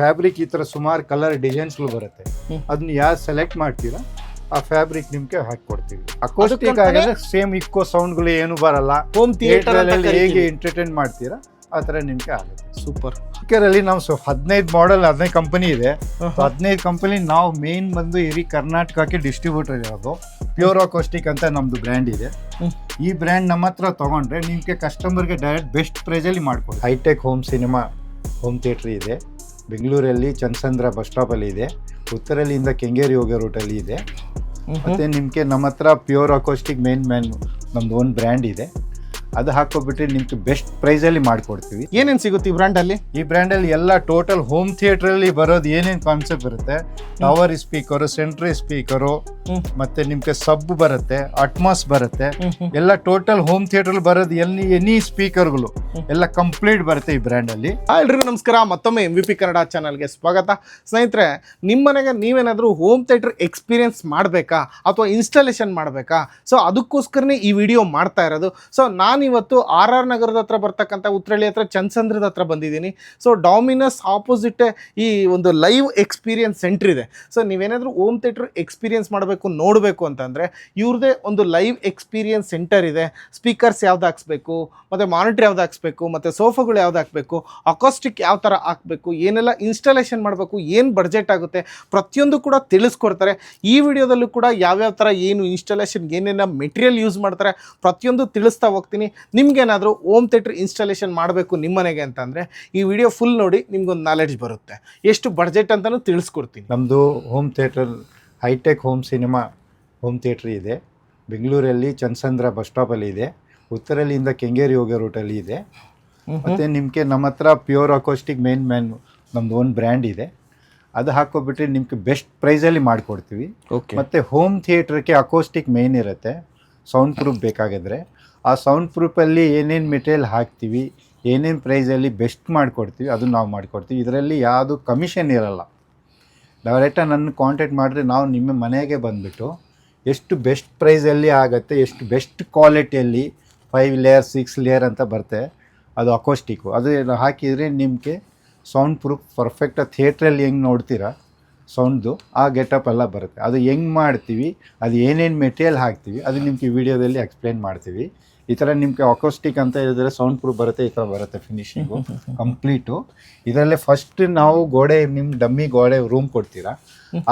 Fabric ಈ ತರ ಸುಮಾರು ಕಲರ್ ಡಿಸೈನ್ಸ್ಗಳು ಬರುತ್ತೆ. ಅದನ್ನ ಯಾರು ಸೆಲೆಕ್ಟ್ ಮಾಡ್ತೀರಾ ಆ ಫ್ಯಾಬ್ರಿಕ್ ನಿಮ್ಗೆ ಹಾಕಿ ಕೊಡ್ತೀವಿ. ಅಕೋಸ್ಟಿಕ್ ಆಗಿದ್ರೆ ಸೇಮ್ ಇಕ್ಕೋ ಸೌಂಡ್ಗಳು ಏನು ಬರಲ್ಲ. ಹೋಮ್ ಥಿಯೇಟರ್ ಅಲ್ಲಿ ಹೇಗೆ ಎಂಟರ್ಟೈನ್ ಮಾಡ್ತೀರಾ ಆ ತರ ನಿಮ್ಗೆ ಆಗುತ್ತೆ. ಸೂಪರ್. ಅಲ್ಲಿ ನಾವು 15 ಮಾಡೆಲ್ 15 ಕಂಪನಿ ಇದೆ. 15 ಕಂಪನಿ ನಾವು ಮೇನ್ ಬಂದು ಇಡೀ ಕರ್ನಾಟಕಕ್ಕೆ ಡಿಸ್ಟ್ರಿಬ್ಯೂಟರ್ ಇರೋದು. ಪ್ಯೂರ್ ಅಕೋಸ್ಟಿಕ್ ಅಂತ ನಮ್ದು ಬ್ರ್ಯಾಂಡ್ ಇದೆ. ಈ ಬ್ರ್ಯಾಂಡ್ ನಮ್ಮ ಹತ್ರ ತಗೊಂಡ್ರೆ ನಿಮ್ಗೆ ಕಸ್ಟಮರ್ಗೆ ಡೈರೆಕ್ಟ್ ಬೆಸ್ಟ್ ಪ್ರೈಸ್ ಅಲ್ಲಿ ಮಾಡ್ಕೊಡಿ. Hitech home cinema home theatre ಇದೆ. ಬೆಂಗಳೂರಲ್ಲಿ ಚನ್ನಸಂದ್ರ ಬಸ್ ಸ್ಟಾಪ್ ಅಲ್ಲಿ ಇದೆ. ಉತ್ತರಲ್ಲಿಂದ ಕೆಂಗೇರಿ ಹೋಗೋ ರೂಟಲ್ಲಿ ಇದೆ. ಮತ್ತೆ ನಿಮ್ಗೆ ನಮ್ಮ ಹತ್ರ ಪ್ಯೂರ್ ಅಕೋಸ್ಟಿಕ್ ಮೇನ್ ನಮ್ದು ಒಂದು ಬ್ರ್ಯಾಂಡ್ ಇದೆ. ಅದು ಹಾಕೋಬಿಟ್ರೆ ನಿಮ್ಗೆ ಬೆಸ್ಟ್ ಪ್ರೈಸ್ ಅಲ್ಲಿ ಮಾಡ್ಕೊಡ್ತೀವಿ. ಏನೇನು ಸಿಗುತ್ತೆ ಈ ಬ್ರ್ಯಾಂಡ್ ಅಲ್ಲಿ? ಈ ಬ್ರ್ಯಾಂಡ್ ಅಲ್ಲಿ ಎಲ್ಲ ಟೋಟಲ್ ಹೋಮ್ ಥಿಯೇಟರ್ ಅಲ್ಲಿ ಬರೋದು ಏನೇನು ಕಾನ್ಸೆಪ್ಟ್ ಬರುತ್ತೆ, ಟವರ್ ಸ್ಪೀಕರು, ಸೆಂಟ್ರಿ ಸ್ಪೀಕರು, ಮತ್ತೆ ನಿಮ್ಗೆ ಸಬ್ ಬರುತ್ತೆ, ಅಟ್ಮಾಸ್ ಬರುತ್ತೆ, ಎಲ್ಲ ಟೋಟಲ್ ಹೋಮ್ ಥಿಯೇಟರ್ ಬರೋದು ಎನಿ ಸ್ಪೀಕರ್ಗಳು ಎಲ್ಲ ಕಂಪ್ಲೀಟ್ ಬರುತ್ತೆ ಈ ಬ್ರ್ಯಾಂಡ್ ಅಲ್ಲಿ. ಎಲ್ರಿಗೂ ನಮಸ್ಕಾರ. ಮತ್ತೊಮ್ಮೆ MVP ಕನ್ನಡ ಚಾನಲ್ಗೆ ಸ್ವಾಗತ. ಸ್ನೇಹಿತರೆ, ನಿಮ್ಮನೆಗೆ ನೀವೇನಾದರೂ ಹೋಮ್ ಥಿಯೇಟರ್ ಎಕ್ಸ್ಪೀರಿಯನ್ಸ್ ಮಾಡಬೇಕಾ ಅಥವಾ ಇನ್ಸ್ಟಾಲೇಷನ್ ಮಾಡಬೇಕಾ? ಸೊ ಅದಕ್ಕೋಸ್ಕರನೇ ಈ ವಿಡಿಯೋ ಮಾಡ್ತಾ ಇರೋದು. ಸೊ ನಾನಿವತ್ತು RR ನಗರದ ಹತ್ರ ಬರ್ತಕ್ಕಂಥ ಉತ್ರಳ್ಳಿ ಹತ್ರ ಚನ್ನಸಂದ್ರದ ಹತ್ರ ಬಂದಿದ್ದೀನಿ. ಸೊ ಡಾಮಿನಸ್ ಆಪೋಸಿಟ್ ಈ ಒಂದು ಲೈವ್ ಎಕ್ಸ್ಪೀರಿಯನ್ಸ್ ಸೆಂಟರ್ ಇದೆ. ಸೊ ನೀವೇನಾದರೂ ಹೋಮ್ ಥಿಯೇಟರ್ ಎಕ್ಸ್ಪೀರಿಯನ್ಸ್ ಮಾಡಬೇಕು ನೋಡಬೇಕು ಅಂತಂದರೆ ಇವ್ರದ್ದೇ ಒಂದು ಲೈವ್ ಎಕ್ಸ್ಪೀರಿಯನ್ಸ್ ಸೆಂಟರ್ ಇದೆ. ಸ್ಪೀಕರ್ಸ್ ಯಾವ್ದು ಹಾಕ್ಸ್ಬೇಕು, ಮತ್ತು ಮಾನಿಟರ್ ಯಾವ್ದು ಹಾಕ್ಸ್ಬೇಕು, ಮತ್ತು ಸೋಫಾಗಳು ಯಾವ್ದು ಹಾಕಬೇಕು, ಅಕಾಸ್ಟಿಕ್ ಯಾವ ಥರ ಹಾಕಬೇಕು, ಏನೆಲ್ಲ ಇನ್ಸ್ಟಾಲೇಷನ್ ಮಾಡಬೇಕು, ಏನು ಬಡ್ಜೆಟ್ ಆಗುತ್ತೆ, ಪ್ರತಿಯೊಂದು ಕೂಡ ತಿಳಿಸ್ಕೊಡ್ತಾರೆ. ಈ ವಿಡಿಯೋದಲ್ಲೂ ಕೂಡ ಯಾವ್ಯಾವ ಥರ ಏನು ಇನ್ಸ್ಟಾಲೇಷನ್ ಏನೇನು ಮೆಟೀರಿಯಲ್ ಯೂಸ್ ಮಾಡ್ತಾರೆ ಪ್ರತಿಯೊಂದು ತಿಳಿಸ್ತಾ ಹೋಗ್ತೀನಿ. ನಿಮ್ಗೇನಾದರೂ ಹೋಮ್ ಥಿಯೇಟರ್ ಇನ್ಸ್ಟಾಲೇಷನ್ ಮಾಡಬೇಕು ನಿಮ್ಮನೆಗೆ ಅಂತಂದರೆ ಈ ವಿಡಿಯೋ ಫುಲ್ ನೋಡಿ, ನಿಮ್ಗೊಂದು ನಾಲೆಡ್ಜ್ ಬರುತ್ತೆ. ಎಷ್ಟು ಬಡ್ಜೆಟ್ ಅಂತಲೂ ತಿಳಿಸ್ಕೊಡ್ತೀನಿ. ನಮ್ಮದು home theatre hitech home cinema home theatre ಇದೆ. ಬೆಂಗಳೂರಲ್ಲಿ ಚನ್ನಸಂದ್ರ ಬಸ್ ಸ್ಟಾಪಲ್ಲಿ ಇದೆ. ಉತ್ತರಲ್ಲಿಂದ ಕೆಂಗೇರಿ ಹೋಗೋ ರೂಟಲ್ಲಿ ಇದೆ. ಮತ್ತು ನಿಮಗೆ ನಮ್ಮ ಹತ್ರ ಪ್ಯೂರ್ ಅಕೋಸ್ಟಿಕ್ ಮೇನ್ ನಮ್ಮದು ಒಂದು ಬ್ರ್ಯಾಂಡ್ ಇದೆ. ಅದು ಹಾಕೋಬಿಟ್ರೆ ನಿಮ್ಗೆ ಬೆಸ್ಟ್ ಪ್ರೈಸಲ್ಲಿ ಮಾಡಿಕೊಡ್ತೀವಿ. ಮತ್ತು ಹೋಮ್ ಥಿಯೇಟ್ರಿಗೆ ಅಕೋಸ್ಟಿಕ್ ಮೇನ್ ಇರುತ್ತೆ. ಸೌಂಡ್ ಪ್ರೂಫ್ ಬೇಕಾಗಿದ್ರೆ ಆ ಸೌಂಡ್ ಪ್ರೂಫಲ್ಲಿ ಏನೇನು ಮೆಟೀರಿಯಲ್ ಹಾಕ್ತೀವಿ, ಏನೇನು ಪ್ರೈಸಲ್ಲಿ ಬೆಸ್ಟ್ ಮಾಡಿಕೊಡ್ತೀವಿ ಅದನ್ನು ನಾವು ಮಾಡಿಕೊಡ್ತೀವಿ. ಇದರಲ್ಲಿ ಯಾವುದು ಕಮಿಷನ್ ಇರಲ್ಲ. ಡೈರೆಕ್ಟಾಗಿ ನನ್ನ ಕಾಂಟ್ಯಾಕ್ಟ್ ಮಾಡಿದ್ರೆ ನಾವು ನಿಮ್ಮ ಮನೆಗೆ ಬಂದುಬಿಟ್ಟು ಎಷ್ಟು ಬೆಸ್ಟ್ ಪ್ರೈಸಲ್ಲಿ ಆಗುತ್ತೆ, ಎಷ್ಟು ಬೆಸ್ಟ್ ಕ್ವಾಲಿಟಿಯಲ್ಲಿ 5 ಲೇಯರ್ 6 ಲೇಯರ್ ಅಂತ ಬರುತ್ತೆ. ಅದು ಅಕೋಸ್ಟಿಕ್ಕು. ಅದು ಹಾಕಿದರೆ ನಿಮಗೆ ಸೌಂಡ್ ಪ್ರೂಫ್ ಪರ್ಫೆಕ್ಟಾಗಿ ಥಿಯೇಟ್ರಲ್ಲಿ ಹೆಂಗೆ ನೋಡ್ತೀರಾ ಸೌಂಡ್ದು ಆ ಗೆಟಪ್ ಎಲ್ಲ ಬರುತ್ತೆ. ಅದು ಹೆಂಗೆ ಮಾಡ್ತೀವಿ, ಅದು ಏನೇನು ಮೆಟೀರಿಯಲ್ ಹಾಕ್ತೀವಿ ಅದು ನಿಮಗೆ ವಿಡಿಯೋದಲ್ಲಿ ಎಕ್ಸ್ಪ್ಲೇನ್ ಮಾಡ್ತೀವಿ. ಈ ಥರ ನಿಮಗೆ ಅಕೋಸ್ಟಿಕ್ ಅಂತ ಹೇಳಿದ್ರೆ ಸೌಂಡ್ ಪ್ರೂಫ್ ಬರುತ್ತೆ, ಈ ಥರ ಬರುತ್ತೆ ಫಿನಿಶಿಂಗು ಕಂಪ್ಲೀಟು. ಇದರಲ್ಲೇ ಫಸ್ಟ್ ನಾವು ಗೋಡೆ ನಿಮ್ಮ ಡಮ್ಮಿ ಗೋಡೆ ರೂಮ್ ಕೊಡ್ತೀರಾ.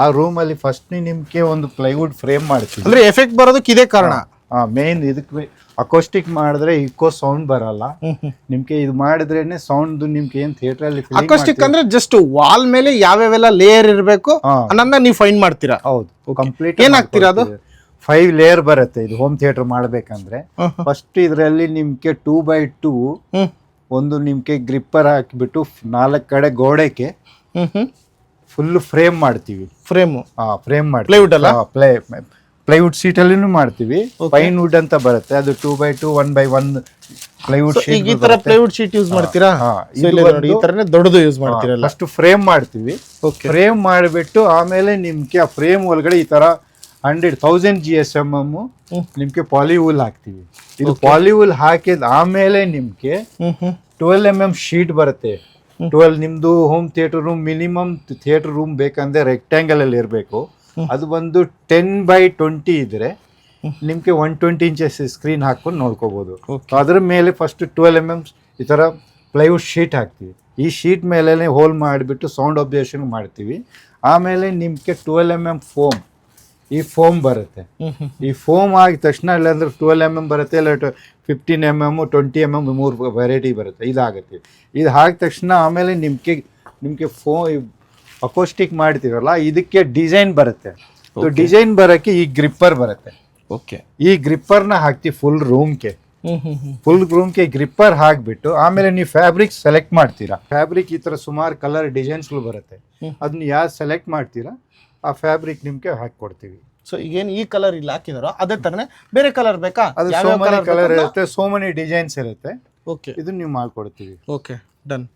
ಆ ರೂಮಲ್ಲಿ ಫಸ್ಟ್ ನಿಮಗೆ ಒಂದು ಪ್ಲೈವುಡ್ ಫ್ರೇಮ್ ಮಾಡ್ತೀವಿ. ಅಂದರೆ ಎಫೆಕ್ಟ್ ಬರೋದಕ್ಕೆ ಇದೇ ಕಾರಣ. ಮೇನ್ ಇದಕ್ಕೆ ಅಕೋಸ್ಟಿಕ್ ಮಾಡಿದ್ರೆ ಇಕ್ಕೋ ಸೌಂಡ್ ಬರಲ್ಲ. ನಿಮ್ಗೆ ಇದು ಮಾಡಿದ್ರೇನೆ ಸೌಂಡ್ ನಿಮ್ಗೆ ಏನ್ ಥಿಯೇಟರ್ ಅಲ್ಲಿ ಅಕೋಸ್ಟಿಕ್ ಅಂದ್ರೆ ಜಸ್ಟ್ ವಾಲ್ ಮೇಲೆ ಯಾವ್ಯಾವೆಲ್ಲ ಲೇಯರ್ ಇರಬೇಕು ಅನ್ನೋದನ್ನ ನೀವು ಫೈಂಡ್ ಮಾಡ್ತೀರಾ. ಹೌದು, ಕಂಪ್ಲೀಟ್ ಏನ್ ಹಾಕ್ತೀರಾ? ಅದು 5 ಲೇಯರ್ ಬರುತ್ತೆ. ಇದು ಹೋಮ್ ಥಿಯೇಟರ್ ಮಾಡ್ಬೇಕಂದ್ರೆ ಫಸ್ಟ್ ಇದರಲ್ಲಿ ನಿಮ್ಗೆ 2x2 ಒಂದು ನಿಮ್ಗೆ ಗ್ರಿಪ್ಪರ್ ಹಾಕಿಬಿಟ್ಟು 4 ಕಡೆ ಗೋಡೆಗೆ ಫುಲ್ ಫ್ರೇಮ್ ಮಾಡ್ತೀವಿ. ಫ್ರೇಮ್ ಮಾಡ್ತೀವಿ. ಪ್ಲೈವುಡ್ ಸೀಟಲ್ಲಿನೂ ಮಾಡ್ತೀವಿ. ಪೈನ್ ವುಡ್ ಅಂತ ಬರುತ್ತೆ, ಅದು 2x2 1x1 ಪ್ಲೈವುಡ್ ಶೀಟ್. ಈ ತರ ಪ್ಲೈವುಡ್ ಶೀಟ್ ಯೂಸ್ ಮಾಡ್ತೀರಾ? ಈ ತರನೇ ದೊಡ್ಡದು ಯೂಸ್ ಮಾಡ್ತೀರಾ? ಫಸ್ಟ್ ಫ್ರೇಮ್ ಮಾಡ್ತೀವಿ. ಫ್ರೇಮ್ ಮಾಡಿಬಿಟ್ಟು ಆಮೇಲೆ ನಿಮ್ಗೆ ಆ ಫ್ರೇಮ್ ಒಳಗಡೆ ಈ ತರ 100,000 GSM ನಿಮ್ಗೆ ಪಾಲಿವೂಲ್ ಹಾಕ್ತಿವಿ. ಇದು ಪಾಲಿವೂಲ್ ಹಾಕಿದ ಆಮೇಲೆ ನಿಮ್ಗೆ 12 mm ಶೀಟ್ ಬರುತ್ತೆ. 12 ನಿಮ್ದು home theatre room minimum theatre room ಬೇಕಂದ್ರೆ ರೆಕ್ಟ್ಯಾಂಗಲ್ ಅಲ್ಲಿ ಇರಬೇಕು. ಅದು ಬಂದು 10x20 ಇದ್ರೆ ನಿಮ್ಗೆ 120 inches ಸ್ಕ್ರೀನ್ ಹಾಕೊಂಡು ನೋಡ್ಕೋಬಹುದು. ಅದ್ರ ಮೇಲೆ ಫಸ್ಟ್ 12 mm ಈ ತರ ಪ್ಲೈವುಡ್ ಶೀಟ್ ಹಾಕ್ತಿವಿ. ಈ ಶೀಟ್ ಮೇಲೆ ಹೋಲ್ ಮಾಡಿಬಿಟ್ಟು ಸೌಂಡ್ ಅಬ್ಸರ್ವೇಷನ್ ಮಾಡ್ತೀವಿ. ಆಮೇಲೆ ನಿಮ್ಗೆ 12 mm ಈ ಫೋಮ್ ಬರುತ್ತೆ. ಈ ಫೋಮ್ ಆಗಿದ ತಕ್ಷಣ ಇಲ್ಲಾಂದ್ರೆ 12 mm ಬರುತ್ತೆ, ಇಲ್ಲ 15 mm 20 mm 3 ವೆರೈಟಿ ಬರುತ್ತೆ. ಇದಾಗುತ್ತೆ. ಇದು ಹಾಕಿದ ತಕ್ಷಣ ಆಮೇಲೆ ನಿಮ್ಗೆ ಅಕೋಸ್ಟಿಕ್ ಮಾಡ್ತೀರಲ್ಲ, ಇದಕ್ಕೆ ಡಿಸೈನ್ ಬರುತ್ತೆ. ಡಿಸೈನ್ ಬರೋಕ್ಕೆ ಈ ಗ್ರಿಪ್ಪರ್ ಬರುತ್ತೆ. ಈ ಗ್ರಿಪ್ಪರ್ನ ಹಾಕ್ತಿವಿ ಫುಲ್ ರೂಮ್ಗೆ ಗ್ರಿಪ್ಪರ್ ಹಾಕ್ಬಿಟ್ಟು ಆಮೇಲೆ ನೀವು ಫ್ಯಾಬ್ರಿಕ್ ಸೆಲೆಕ್ಟ್ ಮಾಡ್ತೀರಾ. ಫ್ಯಾಬ್ರಿಕ್ ಈ ತರ ಸುಮಾರು ಕಲರ್ ಡಿಸೈನ್ಸ್ಗಳು ಬರುತ್ತೆ. ಅದನ್ನ ಯಾರು ಸೆಲೆಕ್ಟ್ ಮಾಡ್ತೀರಾ ಆ ಫ್ಯಾಬ್ರಿಕ್ ನಿಮ್ಗೆ ಹಾಕಿ. ಸೊ ಈಗೇನು ಈ ಕಲರ್ ಇಲ್ಲಿ ಹಾಕಿದಾರೋ ಅದೇ ತರನೇ ಬೇರೆ ಕಲರ್ ಬೇಕಾ? ಅದು ಕಲರ್ ಇರುತ್ತೆ, ಸೋ ಮೆನಿ ಡಿಸೈನ್ಸ್ ಇರುತ್ತೆ. ಇದನ್ನ ನೀವು ಮಾಡ್ಕೊಡ್ತೀವಿ. ಡನ್.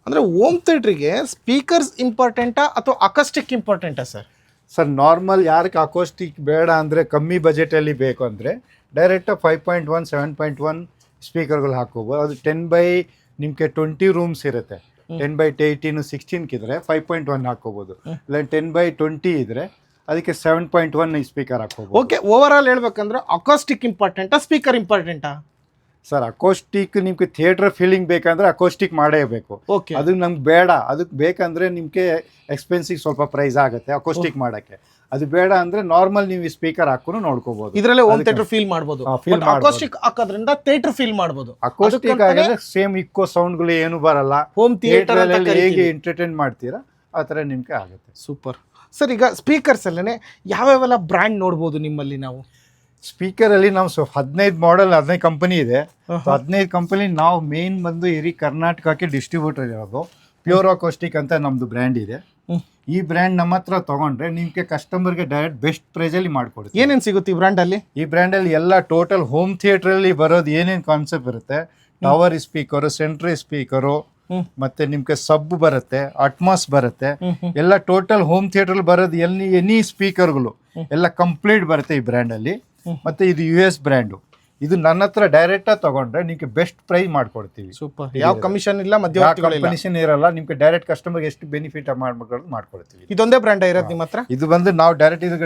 ಅಂದ್ರೆ ಹೋಮ್ ಥಿಯೇಟ್ರಿಗೆ ಸ್ಪೀಕರ್ಸ್ ಇಂಪಾರ್ಟೆಂಟಾ ಅಥವಾ ಅಕಾಸ್ಟಿಕ್ ಇಂಪಾರ್ಟೆಂಟಾ ಸರ್? ನಾರ್ಮಲ್ ಯಾರಿಗೆ ಅಕೋಸ್ಟಿಕ್ ಬೇಡ ಅಂದರೆ ಕಮ್ಮಿ ಬಜೆಟಲ್ಲಿ ಬೇಕು ಅಂದರೆ ಡೈರೆಕ್ಟಾಗಿ 5.1 7.1 ಸ್ಪೀಕರ್ಗಳು ಹಾಕೋಬೋದು. ಅದು 10x ನಿಮಗೆ 20 ರೂಮ್ಸ್ ಇರುತ್ತೆ. 10/18 16 ಇದ್ರೆ 5.1 ಹಾಕೋಬಹುದು, ಇಲ್ಲ 10/20 ಇದ್ರೆ ಅದಕ್ಕೆ 7.1 ಸ್ಪೀಕರ್ ಹಾಕೋಬಹುದು. ಓಕೆ, ಓವರ್ ಆಲ್ ಹೇಳ್ಬೇಕಂದ್ರೆ ಅಕಾಸ್ಟಿಕ್ ಇಂಪಾರ್ಟೆಂಟಾ ಸ್ಪೀಕರ್ ಇಂಪಾರ್ಟೆಂಟಾ? ಸರ್ ಅಕೋಸ್ಟಿಕ್ ನಿಮ್ಗೆ ಥಿಯೇಟರ್ ಫೀಲಿಂಗ್ ಬೇಕಂದ್ರೆ ಅಕೋಸ್ಟಿಕ್ ಮಾಡೇಬೇಕು. ಓಕೆ, ಅದು ನಮ್ಗೆ ಬೇಡ, ಅದಕ್ಕೆ ಬೇಕಂದ್ರೆ ನಿಮ್ಗೆ ಎಕ್ಸ್ಪೆನ್ಸಿವ್ ಸ್ವಲ್ಪ ಪ್ರೈಸ್ ಆಗುತ್ತೆ ಅಕೋಸ್ಟಿಕ್ ಮಾಡಕ್ಕೆ. ಅದು ಬೇಡ ಅಂದ್ರೆ ನಾರ್ಮಲ್ ನೀವು ಸ್ಪೀಕರ್ ಹಾಕೊಂಡು ನೋಡ್ಕೋಬಹುದು. ಇದರಲ್ಲೇ ಹೋಮ್ ಥಿಯೇಟರ್ ಫೀಲ್ ಮಾಡಬಹುದು. ಅಕಾಸ್ಟಿಕ್ ಹಾಕೋದ್ರಿಂದ ಥಿಯೇಟರ್ ಫೀಲ್ ಮಾಡಬಹುದು. ಅಕೋಸ್ಟಿಕ್ ಆಗಿದ್ರೆ ಸೇಮ್ ಇಕ್ಕೋ ಸೌಂಡ್ಗಳು ಏನು ಬರಲ್ಲ. ಹೋಮ್ ಥಿಯೇಟರ್ ಹೇಗೆ ಎಂಟರ್ಟೈನ್ ಮಾಡ್ತೀರಾ ಆ ತರ ನಿಮ್ಗೆ ಆಗುತ್ತೆ. Super sir. ಈಗ ಸ್ಪೀಕರ್ಸ್ ಅಲ್ಲೇ ಯಾವ್ಯಾವೆಲ್ಲ ಬ್ರ್ಯಾಂಡ್ ನೋಡ್ಬೋದು ನಿಮ್ಮಲ್ಲಿ ನಾವು? ಸ್ಪೀಕರ್ ಅಲ್ಲಿ ನಾವು 15 ಮಾಡೆಲ್ 15 ಕಂಪನಿ ಇದೆ. 15 ಕಂಪನಿ ನಾವು ಮೇನ್ ಬಂದು ಇಡೀ ಕರ್ನಾಟಕಕ್ಕೆ ಡಿಸ್ಟ್ರಿಬ್ಯೂಟರ್ ಇರೋದು. ಪ್ಯೂರ್ ಅಕೋಸ್ಟಿಕ್ ಅಂತ ನಮ್ದು ಬ್ರ್ಯಾಂಡ್ ಇದೆ. ಈ ಬ್ರ್ಯಾಂಡ್ ನಮ್ಮ ಹತ್ರ ತಗೊಂಡ್ರೆ ನಿಮ್ಗೆ ಕಸ್ಟಮರ್ಗೆ ಡೈರೆಕ್ಟ್ ಬೆಸ್ಟ್ ಪ್ರೈಸ್ ಅಲ್ಲಿ ಮಾಡ್ಕೊಡ್ತೀವಿ. ಏನೇನು ಸಿಗುತ್ತೆ ಈ ಬ್ರ್ಯಾಂಡ್ ಅಲ್ಲಿ? ಈ ಬ್ರ್ಯಾಂಡ್ ಅಲ್ಲಿ ಎಲ್ಲ ಟೋಟಲ್ ಹೋಮ್ ಥಿಯೇಟರ್ ಅಲ್ಲಿ ಬರೋದು ಏನೇನು ಕಾನ್ಸೆಪ್ಟ್ ಇರುತ್ತೆ, ಟವರ್ ಸ್ಪೀಕರು, ಸೆಂಟ್ರಿ ಸ್ಪೀಕರು, ಮತ್ತೆ ನಿಮ್ಗೆ ಸಬ್ ಬರುತ್ತೆ, ಅಟ್ಮಾಸ್ ಬರುತ್ತೆ, ಎಲ್ಲ ಟೋಟಲ್ ಹೋಮ್ ಥಿಯೇಟರ್ ಬರೋದು ಎನಿ ಸ್ಪೀಕರ್ಗಳು ಎಲ್ಲ ಕಂಪ್ಲೀಟ್ ಬರುತ್ತೆ ಈ ಬ್ರ್ಯಾಂಡ್ ಅಲ್ಲಿ. ಮತ್ತೆ ಇದು US ಬ್ರ್ಯಾಂಡು. ಇದು ನನ್ನ ಹತ್ರ ಡೈರೆಕ್ಟ್ ಆಗಿ ತಗೊಂಡ್ರೆ ನಿಮ್ಗೆ ಬೆಸ್ಟ್ ಪ್ರೈಸ್ ಮಾಡ್ಕೊಡ್ತೀವಿ. ಸೂಪರ್. ಯಾವ ಕಮಿಷನ್ ಇಲ್ಲ, ಮಧ್ಯವರ್ತಿಗಳಿಲ್ಲ, ಕಮಿಷನ್ ಇರಲ್ಲ. ನಿಮ್ಗೆ ಡೈರೆಕ್ಟ್ ಕಸ್ಟಮರ್ ಎಷ್ಟು ಬೆನಿಫಿಟ್ ಮಾಡ್ಕೊಡ್ತೀವಿ. ಇದೊಂದೇ ಬ್ರ್ಯಾಂಡ್ ಇರೋದು ನಿಮ್ಮ ಹತ್ರ? ಇದು ಬಂದು ನಾವು ಡೈರೆಕ್ಟ್ ಇದು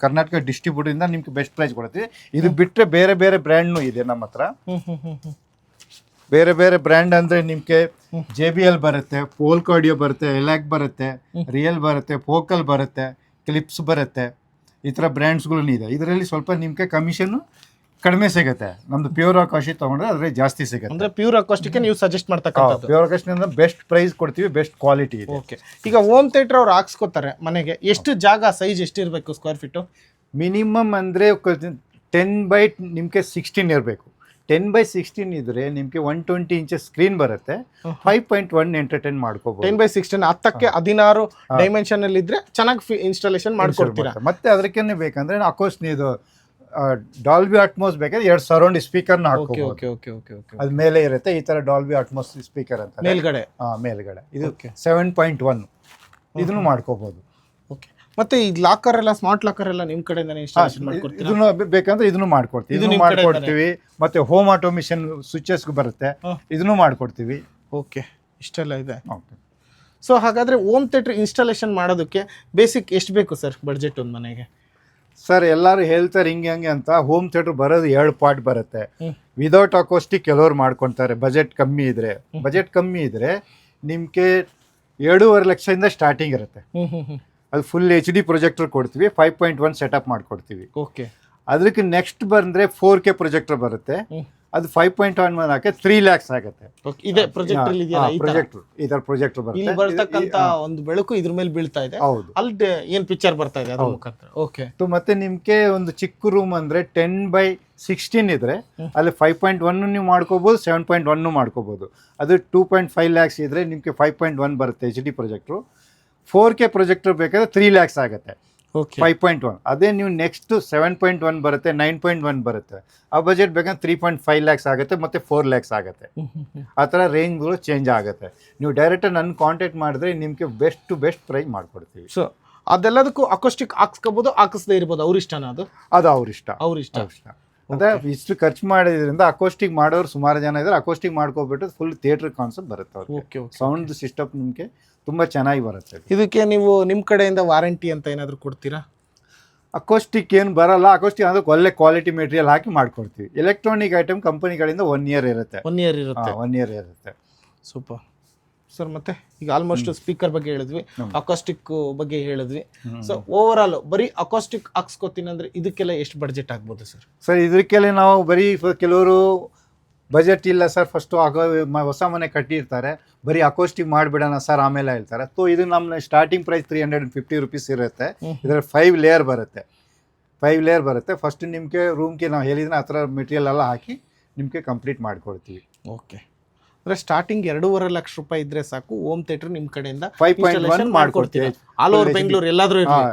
ಕರ್ನಾಟಕ ಡಿಸ್ಟ್ರಿಬ್ಯೂಟರ್ ಇಂದ ನಿಮ್ಗೆ ಬೆಸ್ಟ್ ಪ್ರೈಸ್ ಕೊಡ್ತೀವಿ. ಇದು ಬಿಟ್ಟರೆ ಬೇರೆ ಬೇರೆ ಬ್ರ್ಯಾಂಡ್ನು ಇದೆ ನಮ್ಮ ಹತ್ರ. ಬೇರೆ ಬೇರೆ ಬ್ರ್ಯಾಂಡ್ ಅಂದ್ರೆ ನಿಮ್ಗೆ JBL ಬರುತ್ತೆ, ಪೋಲ್ಕ್ ಆಡಿಯೋ ಬರುತ್ತೆ, ಎಲಾಕ್ ಬರುತ್ತೆ, ರಿಯಲ್ ಬರುತ್ತೆ, ಫೋಕಲ್ ಬರುತ್ತೆ, ಕ್ಲಿಪ್ಸ್ ಬರುತ್ತೆ. ಈ ಥರ ಬ್ರ್ಯಾಂಡ್ಸ್ಗಳು ಇದೆ. ಇದರಲ್ಲಿ ಸ್ವಲ್ಪ ನಿಮ್ಗೆ ಕಮಿಷನ್ ಕಡಿಮೆ ಸಿಗುತ್ತೆ. ನಮ್ದು ಪ್ಯೂರ್ ಅಕಾಸ್ಟಿಕ್ ತಗೊಂಡ್ರೆ ಅದ್ರಲ್ಲಿ ಜಾಸ್ತಿ ಸಿಗುತ್ತೆ. ಅಂದ್ರೆ ಪ್ಯೂರ್ ಅಕಾಸ್ಟಿಕ್ ನೀವು ಸಜೆಸ್ಟ್ ಮಾಡ್ತಕ್ಕಂಥದ್ದು? ಪ್ಯೂರ್ ಅಕಾಸ್ಟಿಕ್ ಬೆಸ್ಟ್ ಪ್ರೈಸ್ ಕೊಡ್ತೀವಿ, ಬೆಸ್ಟ್ ಕ್ವಾಲಿಟಿ ಇದೆ. ಓಕೆ, ಈಗ ಹೋಮ್ ಥಿಯೇಟರ್ ಅವ್ರು ಹಾಕ್ಸ್ಕೊತಾರೆ ಮನೆಗೆ, ಎಷ್ಟು ಜಾಗ ಸೈಜ್ ಎಷ್ಟಿರಬೇಕು ಸ್ಕ್ವೇರ್ ಫೀಟು? ಮಿನಿಮಮ್ ಅಂದರೆ 10/16 ಇರಬೇಕು. 10/16 ಇದ್ರೆ ನಿಮ್ಗೆ 120 ಇಂಚಸ್ ಸ್ಕ್ರೀನ್ ಬರುತ್ತೆ. 5.1 ಎಂಟರ್ಟೈನ್ ಮಾಡ್ಕೋಬಹುದು. 10/16 10ಕ್ಕೆ 16 ಡೈಮೆನ್ಷನ್ ಅಲ್ಲಿ ಇದ್ರೆ ಚೆನ್ನಾಗಿ ಇನ್ಸ್ಟಾಲೇಷನ್ ಮಾಡ್ಕೊಡ್ತೀರಾ. ಮತ್ತೆ ಅದಕ್ಕೆ ಬೇಕಂದ್ರೆ ಇದು ಡಾಲ್ಬಿ ಅಟ್ಮೋಸ್ ಬೇಕಾದ್ರೆ 2 ಸರೌಂಡ್ ಸ್ಪೀಕರ್ನ ಹಾಕೋಬಹುದು. ಅದ್ ಮೇಲೆ ಇರುತ್ತೆ ಈ ತರ ಡಾಲ್ಬಿ ಅಟ್ಮೋಸ್ ಸ್ಪೀಕರ್ ಅಂತ ಮೇಲ್ಗಡೆ. ಇದು 7.1 ಇದನ್ನು ಮಾಡ್ಕೋಬಹುದು. ಓಕೆ, ಮತ್ತೆ ಈ ಲಾಕರ್ ಎಲ್ಲ ಸ್ಮಾರ್ಟ್ ಲಾಕರ್ ಎಲ್ಲ ನಿಮ್ ಕಡೆಯಿಂದನೇ ಇನ್ಸ್ಟಾಲೇಷನ್ ಮಾಡ್ಕೊಡ್ತೀರಾ? ಇದನ್ನು ಬೇಕಂದ್ರೆ ಇದನ್ನು ಮಾಡ್ಕೊಡ್ತೀವಿ. ಮತ್ತೆ ಹೋಮ್ ಆಟೋಮೇಷನ್ ಸ್ವಿಚಸ್ ಬರುತ್ತೆ, ಇದನ್ನು ಮಾಡ್ಕೊಡ್ತೀವಿ. ಓಕೆ, ಇಷ್ಟೆಲ್ಲ ಇದೆ. ಸೊ ಹಾಗಾದ್ರೆ ಹೋಮ್ ಥಿಯೇಟರ್ ಇನ್ಸ್ಟಾಲೇಷನ್ ಮಾಡೋದಕ್ಕೆ ಬೇಸಿಕ್ ಎಷ್ಟು ಬೇಕು ಸರ್ ಬಡ್ಜೆಟ್ ಒಂದು ಮನೆಗೆ? ಸರ್ ಎಲ್ಲರೂ ಹೇಳ್ತಾರೆ ಹಿಂಗೆ ಅಂತ. ಹೋಮ್ ಥಿಯೇಟರ್ ಬರೋದು 2 ಪಾರ್ಟ್ ಬರುತ್ತೆ. ವಿದೌಟ್ ಅಕೋಸ್ಟಿಕ್ ಕೆಲವ್ರು ಮಾಡ್ಕೊತಾರೆ. ಬಜೆಟ್ ಕಮ್ಮಿ ಇದ್ರೆ ನಿಮ್ಗೆ 2.5 ಲಕ್ಷದಿಂದ ಸ್ಟಾರ್ಟಿಂಗ್ ಇರುತ್ತೆ. ಅದು ಫುಲ್ HD ಪ್ರೊಜೆಕ್ಟರ್ ಕೊಡ್ತೀವಿ, 5.1 ಸೆಟಪ್ ಮಾಡ್ಕೊಡ್ತೀವಿ. ಓಕೆ, ಅದಕ್ಕೆ ನೆಕ್ಸ್ಟ್ ಬಂದ್ರೆ 4K ಪ್ರೊಜೆಕ್ಟರ್ ಬರುತ್ತೆ. ಅದು 5.1 ಹಾಕಿ 3 lakhs ಆಗುತ್ತೆ. ಇದೆ ಪ್ರೊಜೆಕ್ಟರ್ ಇದೆಯಲ್ಲ, ಈ ತರ ಪ್ರೊಜೆಕ್ಟರ್ ಬರುತ್ತೆ. ಇಲ್ಲಿ ಬರ್ತಕ್ಕಂತ ಒಂದು ಬೆಳಕು ಇದ್ರ ಮೇಲೆ ಬೀಳ್ತಾ ಇದೆ. ಹೌದು, ಅಲ್ಲಿ ಏನ್ ಪಿಕ್ಚರ್ ಬರ್ತಾ ಇದೆ ಅದ್ರ ಮುಖಾಂತರ. ಓಕೆ, ಮತ್ತೆ ನಿಮ್ಗೆ ಒಂದು ಚಿಕ್ಕ ರೂಮ್ ಅಂದ್ರೆ 10/16 ಇದ್ರೆ ಅಲ್ಲಿ 5.1 ನೀವು ಮಾಡ್ಕೋಬಹುದು, 7.1 ಮಾಡ್ಕೋಬಹುದು. ಅದು 2.5 lakhs ಇದ್ರೆ ನಿಮ್ಗೆ 5.1 ಬರುತ್ತೆ HD ಪ್ರೊಜೆಕ್ಟರ್. 4K ಪ್ರೊಜೆಕ್ಟರ್ ಬೇಕಾದ್ರೆ 3 lakhs ಆಗುತ್ತೆ. 5.1 ಅದೇ ನೀವು ನೆಕ್ಸ್ಟ್ 7.1 ಬರುತ್ತೆ, 9.1 ಬರುತ್ತೆ. ಆ ಬಜೆಟ್ ಬೇಕಂದ್ರೆ 3.5 lakhs ಆಗುತ್ತೆ, ಮತ್ತೆ 4 lakhs ಆಗುತ್ತೆ. ಆ ಥರ ರೇಂಜ್ಗಳು ಚೇಂಜ್ ಆಗುತ್ತೆ. ನೀವು ಡೈರೆಕ್ಟ್ ನನ್ನ ಕಾಂಟ್ಯಾಕ್ಟ್ ಮಾಡಿದ್ರೆ ನಿಮ್ಗೆ ಬೆಸ್ಟ್ ಪ್ರೈಸ್ ಮಾಡ್ಕೊಡ್ತೀವಿ. ಸೊ ಅದೆಲ್ಲದಕ್ಕೂ ಅಕೋಸ್ಟಿಕ್ ಹಾಕ್ಸ್ಕೋಬಹುದು, ಹಾಕಿಸದೇ ಇರ್ಬೋದು, ಅವ್ರ ಇಷ್ಟನಾ? ಅದು ಅವ್ರ ಇಷ್ಟ. ಅಂದ್ರೆ ಇಷ್ಟು ಖರ್ಚು ಮಾಡಿದ್ರಿಂದ ಅಕೋಸ್ಟಿಕ್ ಮಾಡೋರು ಸುಮಾರು ಜನ ಇದ್ದಾರೆ. ಅಕೋಸ್ಟಿಕ್ ಮಾಡ್ಕೊಬಿಟ್ಟು ಫುಲ್ ಥಿಯೇಟರ್ ಕಾನ್ಸೆಪ್ಟ್ ಬರುತ್ತೆ ಅವ್ರಿಗೆ. ಸೌಂಡ್ ಸಿಸ್ಟಮ್ ನಿಮ್ಗೆ ತುಂಬಾ ಚೆನ್ನಾಗಿ ಬರುತ್ತೆ. ಇದಕ್ಕೆ ನೀವು ನಿಮ್ ಕಡೆಯಿಂದ ವಾರಂಟಿ ಅಂತ ಏನಾದ್ರು ಕೊಡ್ತೀರಾ? ಅಕೋಸ್ಟಿಕ್ ಏನು ಬರಲ್ಲ. ಅಕೋಸ್ಟಿಕ್ ಅಂದ್ರೆ ಒಳ್ಳೆ ಕ್ವಾಲಿಟಿ ಮೆಟೀರಿಯಲ್ ಹಾಕಿ ಮಾಡ್ಕೊಡ್ತೀವಿ. ಎಲೆಕ್ಟ್ರಾನಿಕ್ ಐಟಮ್ ಕಂಪನಿಗಳಿಂದ 1 year ಇರುತ್ತೆ. 1 year ಇರುತ್ತೆ. 1 year ಇರುತ್ತೆ. Super sir. ಮತ್ತೆ ಈಗ ಆಲ್ಮೋಸ್ಟ್ ಸ್ಪೀಕರ್ ಬಗ್ಗೆ ಹೇಳಿದ್ವಿ, ಅಕಾಸ್ಟಿಕ್ ಬಗ್ಗೆ ಹೇಳಿದ್ವಿ. ಸೊ ಓವರ್ ಆಲ್ ಬರೀ ಅಕಾಸ್ಟಿಕ್ ಹಾಕ್ಸ್ಕೊತೀನಿ ಅಂದ್ರೆ ಇದಕ್ಕೆಲ್ಲ ಎಷ್ಟು ಬಡ್ಜೆಟ್ ಆಗ್ಬೋದು ಸರ್? ಸರ್ ಇದಕ್ಕೆಲ್ಲ ನಾವು ಬರೀ ಕೆಲವರು ಬಜೆಟ್ ಇಲ್ಲ ಸರ್, ಫಸ್ಟು ಹೊಸ ಮನೆ ಕಟ್ಟಿರ್ತಾರೆ, ಬರೀ ಅಕೋಸ್ಟಿಕ್ ಮಾಡಿಬಿಡೋಣ ಸರ್ ಆಮೇಲೆ ಹೇಳ್ತಾರೆ. ಸೊ ಇದು ನಮ್ಮ ಸ್ಟಾರ್ಟಿಂಗ್ ಪ್ರೈಸ್ 350 rupees ಇರುತ್ತೆ. ಇದರಲ್ಲಿ 5 layer ಬರುತ್ತೆ. ಫಸ್ಟ್ ನಿಮಗೆ ರೂಮ್ಗೆ ನಾವು ಹೇಳಿದ್ರೆ ಆ ಥರ ಮೆಟೀರಿಯಲ್ ಎಲ್ಲ ಹಾಕಿ ನಿಮಗೆ ಕಂಪ್ಲೀಟ್ ಮಾಡಿಕೊಡ್ತೀವಿ. ಓಕೆ, ಅಂದ್ರೆ ಸ್ಟಾರ್ಟಿಂಗ್ 2.5 ಲಕ್ಷ ರೂಪಾಯಿ ಇದ್ರೆ ಸಾಕು, ಹೋಮ್ ಥಿಯೇಟರ್ ನಿಮ್ ಕಡೆಯಿಂದ 5.1 ಮಾಡ್ಕೊಡ್ತೀವಿ. ಆಲ್ ಓವರ್ ಬೆಂಗಳೂರು ಎಲ್ಲಾದ್ರೂ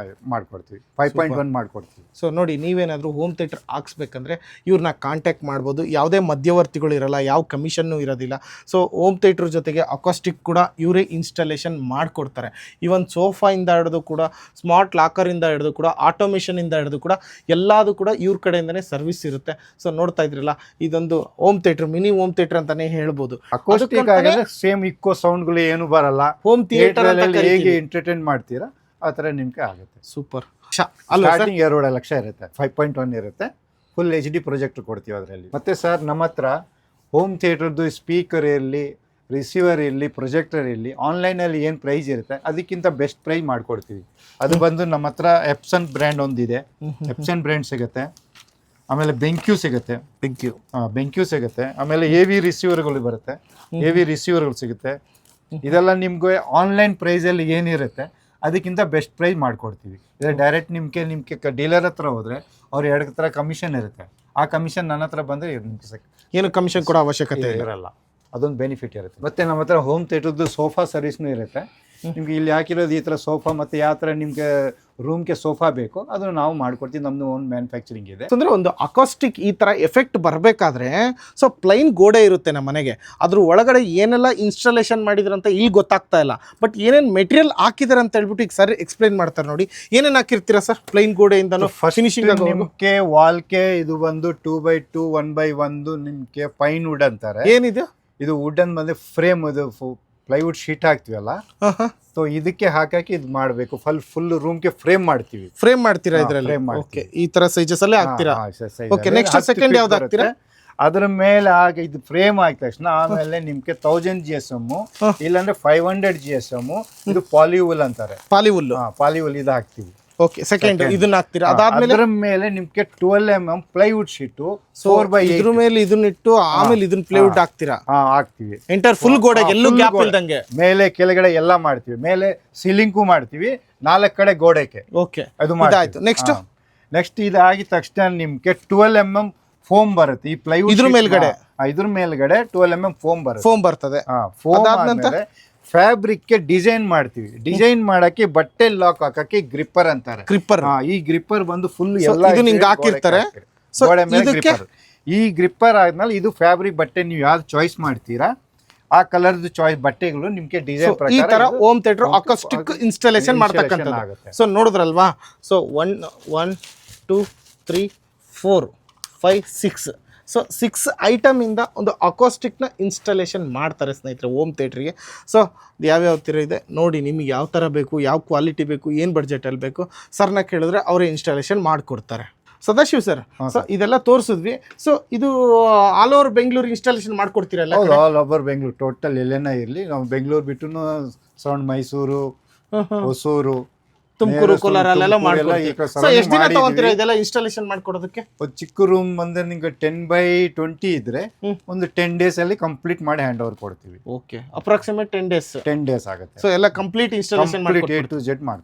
ಮಾಡ್ಕೊಡ್ತೀವಿ. 5.1 ಮಾಡ್ಕೊಡ್ತೀವಿ. ಸೊ ನೋಡಿ, ನೀವೇನಾದರೂ ಹೋಮ್ ಥಿಯೇಟರ್ ಹಾಕ್ಸ್ಬೇಕಂದ್ರೆ ಇವ್ರನ್ನ ಕಾಂಟ್ಯಾಕ್ಟ್ ಮಾಡ್ಬೋದು. ಯಾವುದೇ ಮಧ್ಯವರ್ತಿಗಳು ಇರಲ್ಲ, ಯಾವ ಕಮಿಷನ್ನು ಇರೋದಿಲ್ಲ. ಸೊ ಹೋಮ್ ಥಿಯೇಟರ್ ಜೊತೆಗೆ ಅಕಾಸ್ಟಿಕ್ ಕೂಡ ಇವರೇ ಇನ್ಸ್ಟಾಲೇಷನ್ ಮಾಡಿಕೊಡ್ತಾರೆ. ಈವನ್ ಸೋಫಾಯಿಂದ ಹಿಡಿದು ಕೂಡ, ಸ್ಮಾರ್ಟ್ ಲಾಕರಿಂದ ಹಿಡಿದು ಕೂಡ, ಆಟೋಮೇಷನಿಂದ ಹಿಡಿದು ಕೂಡ ಎಲ್ಲದೂ ಕೂಡ ಇವ್ರ ಕಡೆಯಿಂದನೇ ಸರ್ವಿಸ್ ಇರುತ್ತೆ. ಸೊ ನೋಡ್ತಾ ಇದ್ರಲ್ಲ, ಇದೊಂದು home theatre, mini home theatre ಅಂತಲೇ ಹೇಳ್ಬೋದು. ಅಕೋಸ್ಟಿಕ್ ಆಗಿದ್ರೆ ಸೇಮ್ ಇಕ್ಕೋ ಸೌಂಡ್ಗಳು ಏನು ಬರಲ್ಲ. ಹೋಮ್ ಥಿಯೇಟರ್ ಥಿಯೇಟರ್ ಹೇಗೆ ಎಂಟರ್ಟೈನ್ ಮಾಡ್ತೀರಾ ಆ ತರ ನಿಮ್ಗೆ ಆಗುತ್ತೆ. ಸೂಪರ್. ಸ್ಟಾರ್ಟಿಂಗ್ 2.5 ಲಕ್ಷ ಇರುತ್ತೆ, 5.1 ಇರುತ್ತೆ. ಫುಲ್ HD ಪ್ರೊಜೆಕ್ಟರ್ ಕೊಡ್ತೀವಿ ಅದರಲ್ಲಿ. ಮತ್ತೆ ಸರ್ ನಮ್ಮ ಹತ್ರ ಹೋಮ್ ಥಿಯೇಟರ್ದು ಸ್ಪೀಕರ್ ಇರಲಿ, ರಿಸೀವರ್ ಇರಲಿ, ಪ್ರೊಜೆಕ್ಟರ್ ಇರಲಿ, ಆನ್ಲೈನಲ್ಲಿ ಏನು ಪ್ರೈಸ್ ಇರುತ್ತೆ ಅದಕ್ಕಿಂತ ಬೆಸ್ಟ್ ಪ್ರೈಸ್ ಮಾಡಿಕೊಡ್ತೀವಿ. ಅದು ಬಂದು ನಮ್ಮ ಹತ್ರ ಎಪ್ಸನ್ ಬ್ರ್ಯಾಂಡ್ ಒಂದಿದೆ, ಎಪ್ಸನ್ ಬ್ರ್ಯಾಂಡ್ ಸಿಗುತ್ತೆ. ಆಮೇಲೆ ಬೆಂಕ್ಯೂ ಸಿಗುತ್ತೆ, ಬೆಂಕ್ಯೂ ಸಿಗುತ್ತೆ. ಆಮೇಲೆ AV ರಿಸೀವರ್ಗಳು ಬರುತ್ತೆ, AV ರಿಸೀವರ್ಗಳು ಸಿಗುತ್ತೆ. ಇದೆಲ್ಲ ನಿಮ್ಗೆ ಆನ್ಲೈನ್ ಪ್ರೈಸಲ್ಲಿ ಏನಿರುತ್ತೆ ಅದಕ್ಕಿಂತ ಬೆಸ್ಟ್ ಪ್ರೈಸ್ ಮಾಡಿಕೊಡ್ತೀವಿ. ಇಲ್ಲ ಡೈರೆಕ್ಟ್ ನಿಮಗೆ ಡೀಲರ್ ಹತ್ರ ಹೋದರೆ ಅವ್ರು 2 ಥರ ಕಮಿಷನ್ ಇರುತ್ತೆ. ಆ ಕಮಿಷನ್ ನನ್ನ ಹತ್ರ ಬಂದರೆ ಏನು ಕಮಿಷನ್ ಕೊಡೋ ಅವಶ್ಯಕತೆ ಇರಲ್ಲ, ಅದೊಂದು ಬೆನಿಫಿಟ್ ಇರುತ್ತೆ. ಮತ್ತೆ ನಮ್ಮ ಹತ್ರ ಹೋಮ್ ಥಿಯೇಟರ್ದು ಸೋಫಾ ಸರ್ವಿಸ್ನೂ ಇರುತ್ತೆ. ನಿಮ್ಗೆ ಇಲ್ಲಿ ಹಾಕಿರೋದು ಈ ಥರ ಸೋಫಾ, ಮತ್ತು ಯಾವ ಥರ ನಿಮ್ಗೆ ರೂಮ್ಗೆ ಸೋಫಾ ಬೇಕು ಅದನ್ನು ನಾವು ಮಾಡ್ಕೊಡ್ತೀವಿ. ನಮ್ಮದು ಓನ್ ಮ್ಯಾನುಫ್ಯಾಕ್ಚರಿಂಗ್ ಇದೆ. ಅಂದರೆ ಒಂದು ಅಕಾಸ್ಟಿಕ್ ಈ ಥರ ಎಫೆಕ್ಟ್ ಬರಬೇಕಾದ್ರೆ ಸೊ ಪ್ಲೈನ್ ಗೋಡೆ ಇರುತ್ತೆ ನಮ್ಮ ಮನೆಗೆ, ಅದ್ರ ಒಳಗಡೆ ಏನೆಲ್ಲ ಇನ್ಸ್ಟಾಲೇಷನ್ ಮಾಡಿದ್ರಂತ ಈಗ ಗೊತ್ತಾಗ್ತಾ ಇಲ್ಲ. ಬಟ್ ಏನೇನು ಮೆಟೀರಿಯಲ್ ಹಾಕಿದಾರೆ ಅಂತ ಹೇಳ್ಬಿಟ್ಟು ಈಗ ಸರ್ ಎಕ್ಸ್ಪ್ಲೈನ್ ಮಾಡ್ತಾರೆ ನೋಡಿ. ಏನೇನು ಹಾಕಿರ್ತೀರಾ ಸರ್ ಪ್ಲೈನ್ ಗೋಡೆಯಿಂದ ಫಿನಿಶಿಂಗ್? ನಿಮಗೆ ವಾಲ್ಗೆ ಇದು ಬಂದು 2x2 1x1 ನಿಮಗೆ ಪೈನ್ ವುಡ್ ಅಂತಾರೆ. ಏನಿದೆ ಇದು ವುಡನ್ ಬಂದು ಫ್ರೇಮ್, ಇದು ಪ್ಲೈವುಡ್ ಶೀಟ್ ಹಾಕ್ತೀವಲ್ಲ, ಸೊ ಇದಕ್ಕೆ ಹಾಕಿ ಇದು ಮಾಡಬೇಕು. ಫುಲ್ ರೂಮ್ಗೆ ಫ್ರೇಮ್ ಮಾಡ್ತೀವಿ. ಫ್ರೇಮ್ ಮಾಡ್ತೀರಾ ಇದರಲ್ಲಿ? ಓಕೆ, ಈ ತರ ಸೈಜಸ್ ಅಲ್ಲೇ ಹಾಕ್ತೀರಾ. ಓಕೆ, ನೆಕ್ಸ್ಟ್ ಸೆಕೆಂಡ್ ಯಾವ್ದು ಹಾಕ್ತೀರಾ? ಅದ್ರ ಮೇಲೆ ಇದು ಫ್ರೇಮ್ ಆಗಿದ ತಕ್ಷಣ ಆಮೇಲೆ ನಿಮ್ಗೆ 1000 GSM ಇಲ್ಲಾಂದ್ರೆ 500 GSM, ಇದು ಪಾಲಿವುಲ್ ಅಂತಾರೆ. ಪಾಲಿವುಲ್ ಇದು ಹಾಕ್ತಿವಿ. ಓಕೆ, ಸೆಕೆಂಡ್ ಇದನ್ನ ಹಾಕ್ತೀರಾ. ಅದಾದ್ಮೇಲೆ ಅದರ ಮೇಲೆ ನಿಮ್ಗೆ 12mm ಪ್ಲೈವುಡ್ ಶೀಟ್ 4x8 ಇದ್ರ ಮೇಲೆ ಇದನ್ನ ಇಟ್ಟು ಆಮೇಲೆ ಇದನ್ನ ಪ್ಲೈವುಡ್ ಹಾಕ್ತೀರಾ? ಹಾಕ್ತಿವಿ. ಎಂಟರ್ ಫುಲ್ ಗೋಡೆಗೆ ಎಲ್ಲೂ ಗ್ಯಾಪ್ ಇಲ್ದಂಗೆ ಮೇಲೆ ಕೆಳಗಡೆ ಎಲ್ಲ ಮಾಡ್ತೀವಿ. ಮೇಲೆ ಸೀಲಿಂಗು ಮಾಡ್ತೀವಿ, 4 ಕಡೆ ಗೋಡೆಗೆ. ಓಕೆ, ಅದು ಆಯ್ತು. ನೆಕ್ಸ್ಟ್ ಇದು ಆಗಿದ ತಕ್ಷಣ ನಿಮ್ಗೆ 12mm ಫೋಮ್ ಬರುತ್ತೆ. ಈ ಪ್ಲೈವುಡ್ ಇದ್ರ ಮೇಲ್ಗಡೆ 12mm ಫೋಮ್ ಬರ್ತದೆ. ಫೋಮ್ ಆದ್ಮೇಲೆ ಫ್ಯಾಬ್ರಿಕ್ ಡಿಸೈನ್ ಮಾಡ್ತೀವಿ. ಡಿಸೈನ್ ಮಾಡಕ್ಕೆ ಬಟ್ಟೆ ಲಾಕ್ ಹಾಕಕ್ಕೆ ಗ್ರಿಪ್ಪರ್ ಅಂತಾರೆ. ಈ ಗ್ರಿಪ್ಪರ್ ಬಂದು ಫುಲ್ ಎಲ್ಲ ಹಾಕಿರ್ತಾರೆ. ಈ ಗ್ರಿಪ್ಪರ್ ಆದ್ಮೇಲೆ ಇದು ಫ್ಯಾಬ್ರಿಕ್ ಬಟ್ಟೆ ನೀವು ಯಾವ್ದು ಚಾಯ್ಸ್ ಮಾಡ್ತೀರಾ ಆ ಕಲರ್ದು ಚಾಯ್ಸ್ ಬಟ್ಟೆಗಳು ನಿಮ್ಗೆ ಡಿಸೈನ್ ಪ್ರಕಾರ ಈ ತರ ಹೋಮ್ ಥಿಯೇಟರ್ ಅಕಾಸ್ಟಿಕ್ ಇನ್ಸ್ಟಾಲೇಷನ್ ಮಾಡ್ತಕ್ಕಂಥದ್ದು. ಸೊ ನೋಡಿದ್ರಲ್ವಾ? ಸೊ 1 2 3 4 5 6 ಸೊ 6 ಐಟಮ್ ಇಂದ ಒಂದು ಅಕಾಸ್ಟಿಕ್ನ ಇನ್ಸ್ಟಾಲೇಷನ್ ಮಾಡ್ತಾರೆ ಸ್ನೇಹಿತರೆ ಹೋಮ್ ಥಿಯೇಟ್ರಿಗೆ. ಸೊ ಯಾವ್ಯಾವ ಥರ ಇದೆ ನೋಡಿ, ನಿಮಗೆ ಯಾವ ಥರ ಬೇಕು, ಯಾವ ಕ್ವಾಲಿಟಿ ಬೇಕು, ಏನು ಬಡ್ಜೆಟಲ್ಲಿ ಬೇಕು ಸರ್ನ ಕೇಳಿದ್ರೆ ಅವರೇ ಇನ್ಸ್ಟಾಲೇಷನ್ ಮಾಡಿಕೊಡ್ತಾರೆ. ಸದಾಶಿವ್ ಸರ್, ಸೊ ಇದೆಲ್ಲ ತೋರಿಸಿದ್ವಿ. ಸೊ ಇದು ಆಲ್ ಓವರ್ ಬೆಂಗಳೂರು ಇನ್ಸ್ಟಾಲೇಷನ್ ಮಾಡ್ಕೊಡ್ತೀರಲ್ಲ? ಆಲ್ ಓವರ್ ಬೆಂಗಳೂರು ಟೋಟಲ್ ಎಲ್ಲೇನ ಇರಲಿ, ನಾವು ಬೆಂಗಳೂರು ಬಿಟ್ಟು ಸೌಂಡ್ ಮೈಸೂರು, ಹೊಸೂರು, ತುಮಕೂರು, ಕೋಲಾರ ಅಲ್ಲೆಲ್ಲ ಮಾಡ್ಕೊಡ್ತೀವಿ. ಎಷ್ಟು ದಿನ ತಗೊಂತೀರಾ ಇದೆಲ್ಲ ಇನ್ಸ್ಟಾಲೇಷನ್ ಮಾಡ್ಕೊಡೋದಕ್ಕೆ? ಒಂದು ಚಿಕ್ಕ ರೂಮ್ ಬಂದ್ರೆ ನಿಮ್ಗೆ 10x20 ಇದ್ರೆ ಒಂದು 10 days ಅಲ್ಲಿ ಕಂಪ್ಲೀಟ್ ಮಾಡಿ ಹ್ಯಾಂಡ್ ಓವರ್ ಕೊಡ್ತೀವಿ. ಓಕೆ, ಅಪ್ರಾಕ್ಸಿಮೇಟ್ 10 days ಆಗುತ್ತೆ. ಸೊ ಎಲ್ಲ complete installation A to Z ಮಾಡ್ಕೊಡ್ತೀವಿ.